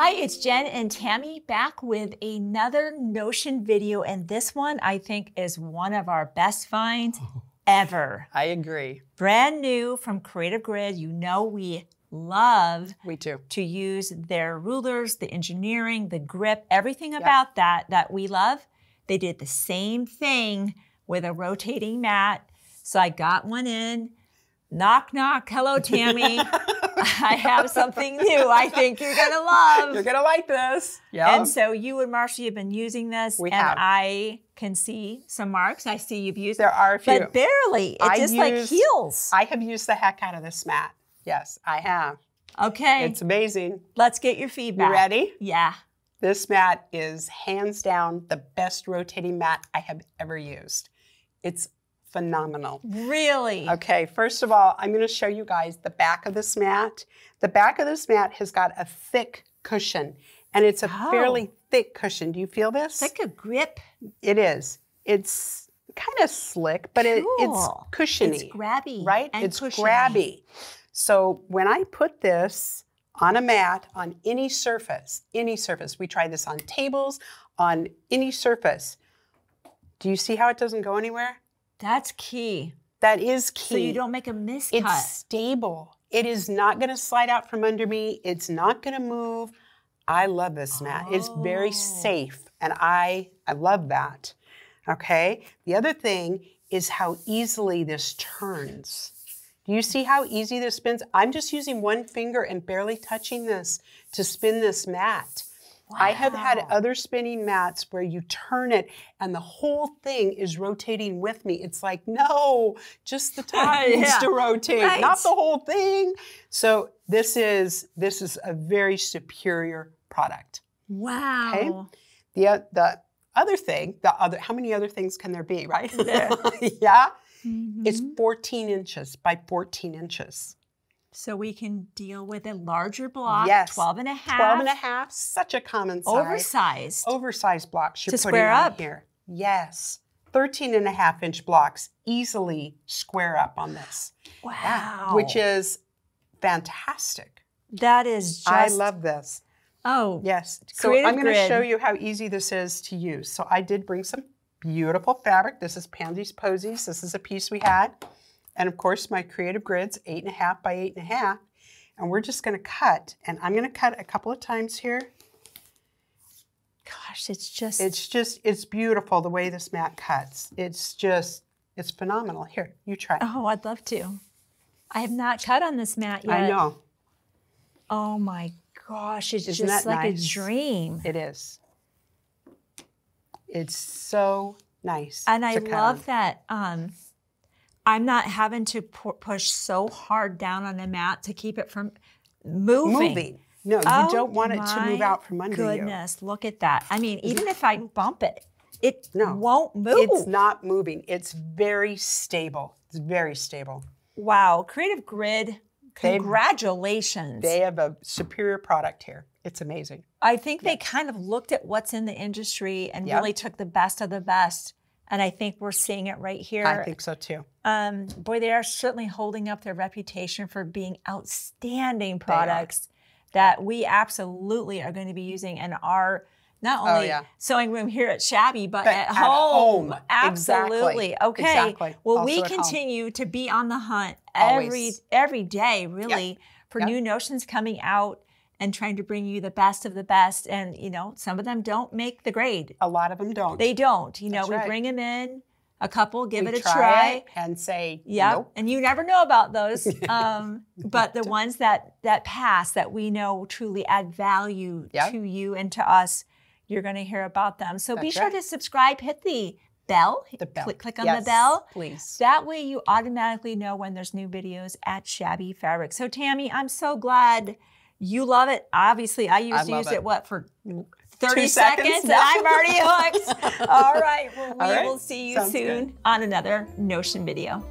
Hi, it's Jen and Tammy back with another Notion video, and this one I think is one of our best finds ever. I agree. Brand new from Creative Grid. You know we love to use their rulers, the engineering, the grip, everything about that we love. They did the same thing with a rotating mat. So I got one in. Knock, knock. Hello, Tammy. I have something new I think you're going to love. You're going to like this. Yeah. And so you and Marcy have been using this. We have. I can see some marks. I see you've used There are a few. But barely. It just like heals. I have used the heck out of this mat. Yes, I have. Okay. It's amazing. Let's get your feedback. You ready? Yeah. This mat is hands down the best rotating mat I have ever used. It's phenomenal. Really? Okay, first of all, I'm going to show you guys the back of this mat. The back of this mat has got a thick cushion, and it's a fairly thick cushion. Do you feel this? It's like a grip. It is. It's kind of slick, but it's cushiony. It's grabby. Right? And it's cushiony. grabby. So when I put this on a mat, on any surface, we try this on tables, on any surface. Do you see how it doesn't go anywhere? That's key. That is key. So you don't make a miscut. It's stable. It is not going to slide out from under me. It's not going to move. I love this mat. It's very safe, and I love that. Okay? The other thing is how easily this turns. Do you see how easy this spins? I'm just using one finger and barely touching this to spin this mat. Wow. I have had other spinning mats where you turn it and the whole thing is rotating with me. It's like, no, just the top needs to rotate, not the whole thing. So this is a very superior product. Wow. Okay? The other thing, how many other things can there be, right? Yeah. Mm-hmm. It's 14 inches by 14 inches. So we can deal with a larger block, yes. 12 and a half. 12 and a half, such a common size. Oversized blocks you're putting on here. Yes. 13 and a half inch blocks easily square up on this. Wow. Yeah, which is fantastic. That is just... I love this. Oh. Yes. So I'm going to show you how easy this is to use. So I did bring some beautiful fabric. This is Pansy's Posies. This is a piece we had. And of course, my Creative Grid's 8.5 by 8.5. And we're just going to cut. And I'm going to cut a couple of times here. Gosh, it's beautiful the way this mat cuts. It's phenomenal. Here, you try. Oh, I'd love to. I have not cut on this mat yet. I know. Oh my gosh, it's Isn't just that like nice? a dream. It is. It's so nice. And I love that I'm not having to push so hard down on the mat to keep it from moving. No, you don't want it to move out from under you. Goodness, look at that. I mean, even if I bump it, it won't move. It's not moving. It's very stable. It's very stable. Wow, Creative Grid, congratulations. They have a superior product here. It's amazing. I think they kind of looked at what's in the industry and really took the best of the best. And I think we're seeing it right here. I think so too. Boy, they are certainly holding up their reputation for being outstanding products that we absolutely are going to be using in our not only sewing room here at Shabby, but at home. Absolutely. Exactly. Okay. Exactly. Well, also we continue to be on the hunt every day, really, for new notions coming out and trying to bring you the best of the best. And, you know, some of them don't make the grade. A lot of them don't. They don't. You know, we bring them in, a couple, give it a try. And say, nope. And you never know about those. But the ones that pass, that we know truly add value to you and to us, you're going to hear about them. So be sure to subscribe, hit the bell. Click on the bell. Please. That way you automatically know when there's new videos at Shabby Fabric. So Tammy, I'm so glad you love it. Obviously, I used it, what, for 30 seconds? And I'm already hooked. All right. Well, we will see you soon on another Notion video.